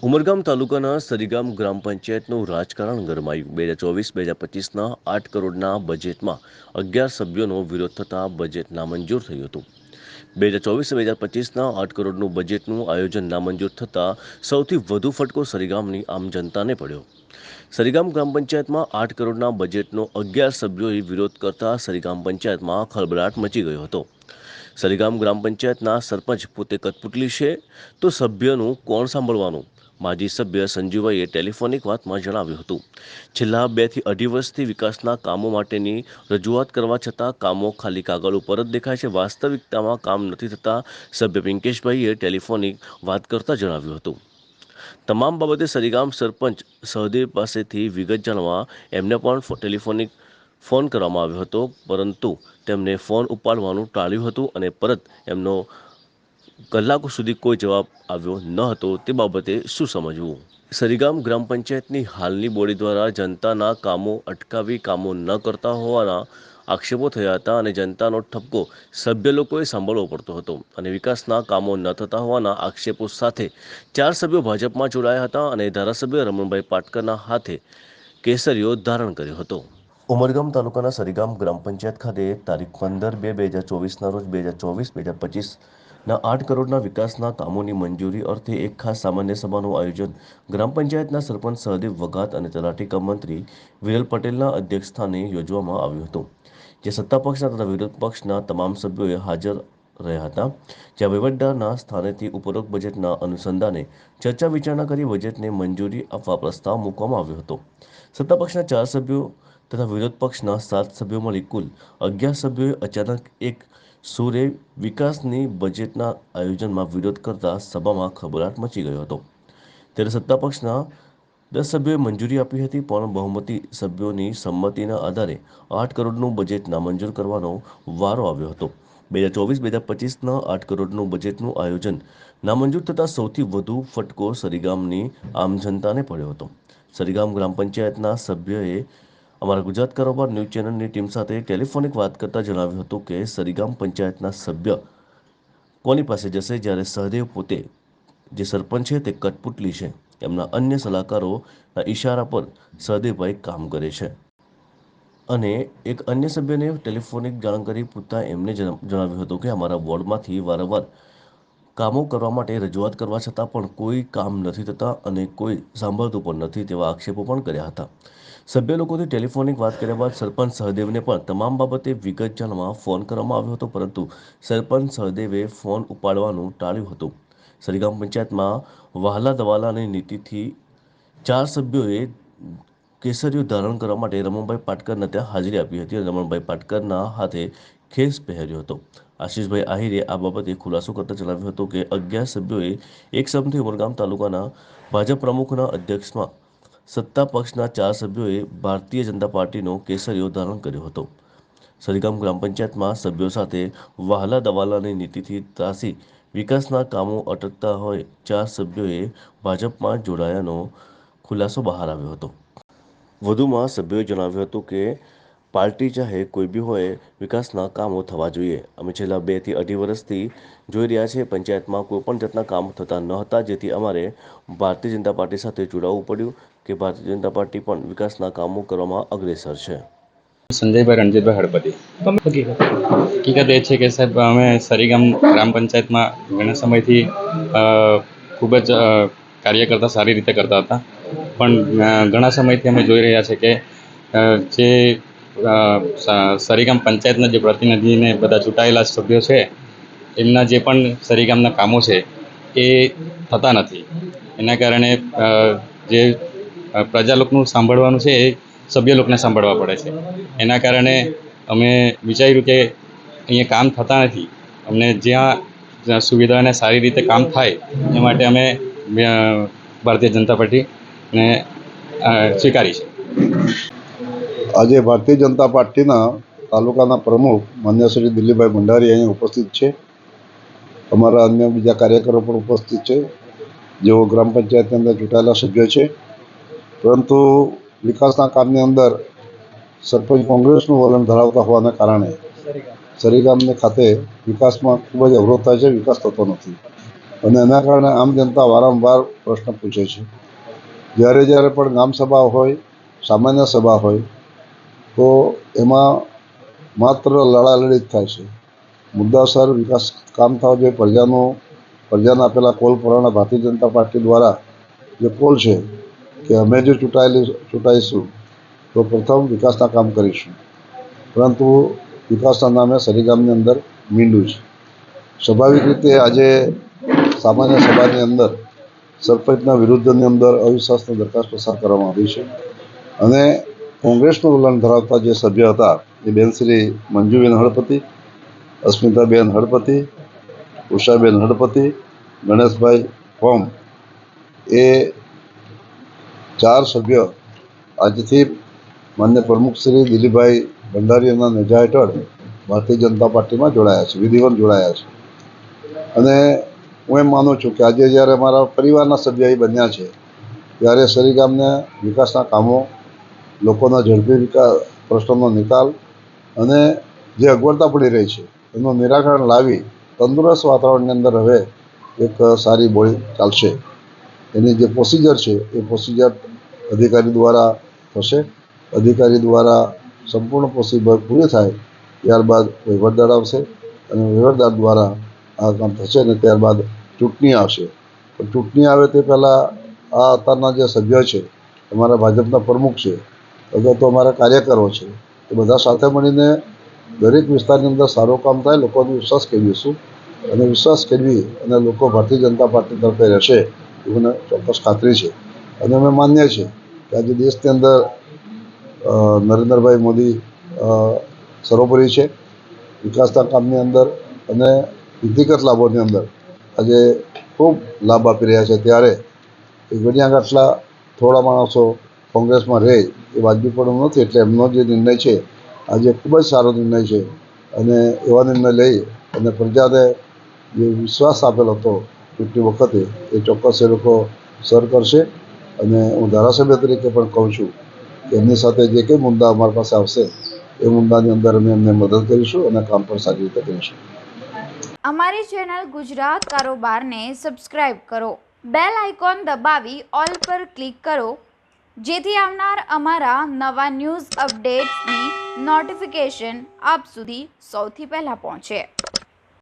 ઉમરગામ તાલુકાના સરીગામ ગ્રામ પંચાયતનું રાજકારણ ગરમાયું. 2024-2025ના 8 કરોડના બજેટમાં 11 સભ્યોનો વિરોધ થતાં બજેટ નામંજૂર થયું હતું. 2024-2025ના 8 કરોડનું બજેટનું આયોજન નામંજૂર થતાં સૌથી વધુ ફટકો સરીગામની આમ જનતાને પડ્યો. સરીગામ ગ્રામ પંચાયતમાં 8 કરોડના બજેટનો 11 સભ્યોએ વિરોધ કરતા સરીગામ પંચાયતમાં ખળભળાટ મચી ગયો હતો. સરીગામ ગ્રામ પંચાયતના સરપંચ પોતે કઠપુતલી છે, તો સભ્યનું કોણ સાંભળવાનું? માજી સભ્ય સંજીવભાઈએ ટેલિફોનિક વાતમાં જણાવ્યું હતું. છેલ્લા 2 થી 2.5 વર્ષથી વિકાસના કામો માટેની રજૂઆત કરવા છતાં કામો ખાલી કાગળ ઉપર જ દેખાય છે. વાસ્તવિકતામાં કામ નથી થતા. સભ્ય પિંકેશભાઈએ ટેલિફોનિક વાત કરતા જણાવ્યું હતું. તમામ બાબતે સરીગામ સરપંચ સહદેવ પાસેથી વિગત જાણવા એમને પણ ટેલિફોનિક ફોન કરવામાં આવ્યો હતો, પરંતુ તેમને ફોન ઉપાડવાનું ટાળ્યું હતું અને પરત એમનો કલાકો સુધી કોઈ જવાબ આવ્યો ન હતો. તે બાબતે શું સમજવું? સરીગામ ગ્રામ પંચાયતની હાલની બોડી દ્વારા જનતાના કામો અટકાવી કામો ન કરતા હોવાના આક્ષેપો થયા હતા અને જનતાનો ઠપકો સભ્ય લોકોએ સાંભળવો પડતો હતો અને વિકાસના કામો ન થતા હોવાના આક્ષેપો સાથે 4 સભ્યો ભાજપમાં જોડાયા હતા અને ધારાસભ્ય રમણભાઈ પાટકરના હાથે કેસરીઓ ધારણ કર્યો હતો. ઉમરગામ તાલુકાના સરીગામ ગ્રામ પંચાયત ખાતે તારીખ 15/2/2024ના રોજ 2024-2025ના 8 કરોડના વિકાસના કામોની મંજૂરી અર્થે એક ખાસ સામાન્ય સભાનું આયોજન ગ્રામ પંચાયતના સરપંચ સહદેવ વઘાત અને તલાટી કમ મંત્રી વિરલ પટેલના અધ્યક્ષસ્થાને યોજવામાં આવ્યું હતું, જે સત્તા પક્ષના તથા વિરોધ પક્ષના તમામ સભ્યોએ હાજર રહ્યા હતા. જ્યાં વહીવટદારના સ્થાનેથી ઉપરોક્ત બજેટના અનુસંધાને ચર્ચા વિચારણા કરી બજેટને મંજૂરી આપવા પ્રસ્તાવ મૂકવામાં આવ્યો હતો. સત્તા પક્ષના 4 સભ્યો તથા વિરોધ પક્ષના 7 સભ્યો મળી કુલ 11 સભ્યોએ અચાનક એક સૂરે વિકાસની બજેટના આયોજનમાં વિરોધ કરતા સભામાં ખળભળાટ મચી ગયો હતો. ત્યારે સત્તા પક્ષના 10 સભ્યોએ મંજૂરી આપી હતી, પણ બહુમતી સભ્યોની સંમતિના આધારે 8 કરોડનું બજેટ નામંજૂર કરવાનો વારો આવ્યો હતો. 2024-2025ના 8 કરોડનું બજેટનું આયોજન નામંજૂર થતાં સૌથી વધુ ફટકો સરીગામની આમ જનતાને પડ્યો હતો. સરીગામ ગ્રામ પંચાયતના સભ્યએ અમારા ગુજરાત કારોબાર ન્યૂઝ ચેનલની ટીમ સાથે ટેલિફોનિક વાત કરતા જણાવ્યું હતું કે સરીગામ પંચાયતના સભ્ય કોની પાસે જશે, જ્યારે સહદેવ પોતે જે સરપંચ છે તે કઠપુતલી છે. એમના અન્ય સલાહકારોના ઈશારા પર સહદેવભાઈ કામ કરે છે. અને એક અન્ય સભ્યને ટેલિફોનિક જાણકારી પૂછતા એમને જણાવ્યું હતું કે અમારા વોર્ડમાંથી વારંવાર કામો કરવા માટે રજૂઆત કરવા છતાં પણ કોઈ કામ નથી થતા અને કોઈ સાંભળતું પણ નથી, તેવા આક્ષેપો પણ કર્યા હતા. સભ્ય લોકોથી ટેલિફોનિક વાત કર્યા બાદ સરપંચ સહદેવને પણ તમામ બાબતે વિગત જાણવા ફોન કરવામાં આવ્યો હતો, પરંતુ સરપંચ સહદેવે ફોન ઉપાડવાનું ટાળ્યું હતું. સરીગામ પંચાયતમાં વહાલા દવાલાની નીતિથી 4 સભ્યોએ કેસરીઓ ધારણ કરવા માટે રમણભાઈ પાટકરના ત્યાં હાજરી આપી હતી અને રમણભાઈ પાટકરના હાથે ખેસ પહેર્યો હતો. આશીષભાઈ આહિરે આ બાબતે ખુલાસો કરતા જણાવ્યું હતું કે 11 સભ્યોએ એક સમથી ઉમરગામ તાલુકાના ભાજપ પ્રમુખના અધ્યક્ષમાં સત્તા પક્ષના 4 સભ્યોએ ભારતીય જનતા પાર્ટીનો કેસરીઓ ધારણ કર્યો હતો. સરીગામ ગ્રામ પંચાયતમાં સભ્યો સાથે વહાલા દવાલાની નીતિથી ત્રાસી વિકાસના કામો અટકતા હોય 4 સભ્યોએ ભાજપમાં જોડાયાનો ખુલાસો બહાર આવ્યો હતો. વધુમાં સભ્યોએ જણાવ્યું હતું કે પાર્ટી ચાહે કોઈ બી હોય, વિકાસના કામો થવા જોઈએ. અમે છેલ્લા 2 થી 2.5 વર્ષથી જોઈ રહ્યા છીએ, પંચાયતમાં કોઈ પણ જાતના કામ થતા ન હતા, જેથી અમારે ભારતીય જનતા પાર્ટી સાથે જોડાવવું પડ્યું કે ભારતીય જનતા પાર્ટી પણ વિકાસના કામો કરવામાં અગ્રેસર છે. સંજયભાઈ રણજીતભાઈ હળપતિ. હકીકત એ છે કે સાહેબ, અમે સરીગામ ગ્રામ પંચાયતમાં ઘણા સમયથી ખૂબ જ કાર્ય કરતા સારી રીતે કરતા હતા, પણ ઘણા સમયથી અમે જોઈ રહ્યા છે કે જે સરીગામ પંચાયતના જે પ્રતિનિધિને બધા ચૂંટાયેલા સભ્યો છે, એમના જે પણ સરીગામના કામો છે એ થતા નથી. એના કારણે જે પ્રજા લોકોનું સાંભળવાનું છે એ સભ્ય લોકોને સાંભળવા પડે છે. એના કારણે અમે વિચાર્યું કે અહીંયા કામ થતા નથી, અમને જ્યાં સુવિધાને સારી રીતે કામ થાય એ માટે અમે ભારતીય જનતા પાર્ટીને સ્વીકારી છે. આજે ભારતીય જનતા પાર્ટીના તાલુકાના પ્રમુખ માન્ય શ્રી દિલીપભાઈ ભંડારી અહીં ઉપસ્થિત છે. અમારા અન્ય બીજા કાર્યકરો પણ ઉપસ્થિત છે, જેઓ ગ્રામ પંચાયતની અંદર ચૂંટાયેલા સભ્ય છે. પરંતુ વિકાસના કામની અંદર સરપંચ કોંગ્રેસનું વલણ ધરાવતા હોવાને કારણે સરીગામને ખાતે વિકાસમાં ખૂબ જ અવરોધ થાય છે, વિકાસ થતો નથી. અને એના કારણે આમ જનતા વારંવાર પ્રશ્ન પૂછે છે. જ્યારે જ્યારે પણ ગામ સભા હોય, સામાન્ય સભા હોય, તો એમાં માત્ર લડાલડી જ થાય છે. મુદ્દાસર વિકાસ કામ થવા જોઈએ. પ્રજાને આપેલા કોલ પ્રમાણે ભારતીય જનતા પાર્ટી દ્વારા જે કોલ છે કે અમે જો ચૂંટાઈશું તો પ્રથમ વિકાસના કામ કરીશું, પરંતુ વિકાસના નામે સરીગામની અંદર મીંડું છે. સ્વાભાવિક રીતે આજે સામાન્ય સભાની અંદર સરપંચના વિરુદ્ધની અંદર અવિશ્વાસની દરખાસ્ત પસાર કરવામાં આવી છે અને કોંગ્રેસનું વલણ ધરાવતા જે સભ્ય હતા એ બેન શ્રી મંજુબેન હળપતિ, અસ્મિતાબેન હળપતિ, ઉષાબેન હળપતિ, ગણેશભાઈ ફોમ, એ 4 સભ્ય આજથી માન્ય પ્રમુખ શ્રી દિલીપભાઈ ભંડારીના નેજા હેઠળ ભારતીય જનતા પાર્ટીમાં જોડાયા છે, વિધિવત જોડાયા છે. અને હું એમ માનું છું કે આજે જ્યારે અમારા પરિવારના સભ્ય એ બન્યા છે, ત્યારે સરીગામને વિકાસના કામો, લોકોના ઝડપી વિકાસ પ્રશ્નોનો નિકાલ અને જે અગવડતા પડી રહી છે એનું નિરાકરણ લાવી તંદુરસ્ત વાતાવરણની અંદર હવે એક સારી બોળી ચાલશે. એની જે પ્રોસિજર છે એ પ્રોસિજર અધિકારી દ્વારા થશે. અધિકારી દ્વારા સંપૂર્ણ પ્રોસિજર પૂરી થાય ત્યારબાદ વહીવટદાર આવશે અને વહીવટદાર દ્વારા આ કામ થશે અને ત્યારબાદ ચૂંટણી આવશે. પણ ચૂંટણી આવે તે પહેલાં આ અત્યારના જે સભ્ય છે, અમારા ભાજપના પ્રમુખ છે અથવા તો અમારા કાર્યકરો છે, એ બધા સાથે મળીને દરેક વિસ્તારની અંદર સારું કામ થાય, લોકોનો વિશ્વાસ કેળવીશું અને વિશ્વાસ કેળવી અને લોકો ભારતીય જનતા પાર્ટી તરફે રહેશે એ મને ચોક્કસ ખાતરી છે. અને અમે માનીએ છીએ કે આજે દેશની અંદર નરેન્દ્રભાઈ મોદી સર્વોપરી છે વિકાસના કામની અંદર અને વ્યક્તિગત લાભોની અંદર આજે ખૂબ લાભ આપી રહ્યા છે. ત્યારે એ ગણ્યા ગાંઠલા થોડા માણસો કોંગ્રેસમાં રહે એ વાજબી પણ નથી. એટલે એમનો જે નિર્ણય છે આજે ખૂબ જ સારો નિર્ણય છે અને એવા નિર્ણય લઈ અને પ્રજાને જે વિશ્વાસ આપેલો હતો ચૂંટણી વખતે એ ચોક્કસ એ લોકો સર કરશે. અને હું ધારાસભ્ય તરીકે પણ કહું છું કે એમની સાથે જે કંઈ મુદ્દા અમારી પાસે આવશે એ મુદ્દાની અંદર અમે એમને મદદ કરીશું અને કામ પણ સારી રીતે કરીશું. અમારી ચેનલ ગુજરાત કારોબારને સબસ્ક્રાઇબ કરો, બેલ આઇકોન દબાવી ઓલ પર ક્લિક કરો, જેથી આવનાર અમારા નવા ન્યૂઝ અપડેટ્સની નોટિફિકેશન આપ સુધી સૌથી પહેલાં પહોંચે.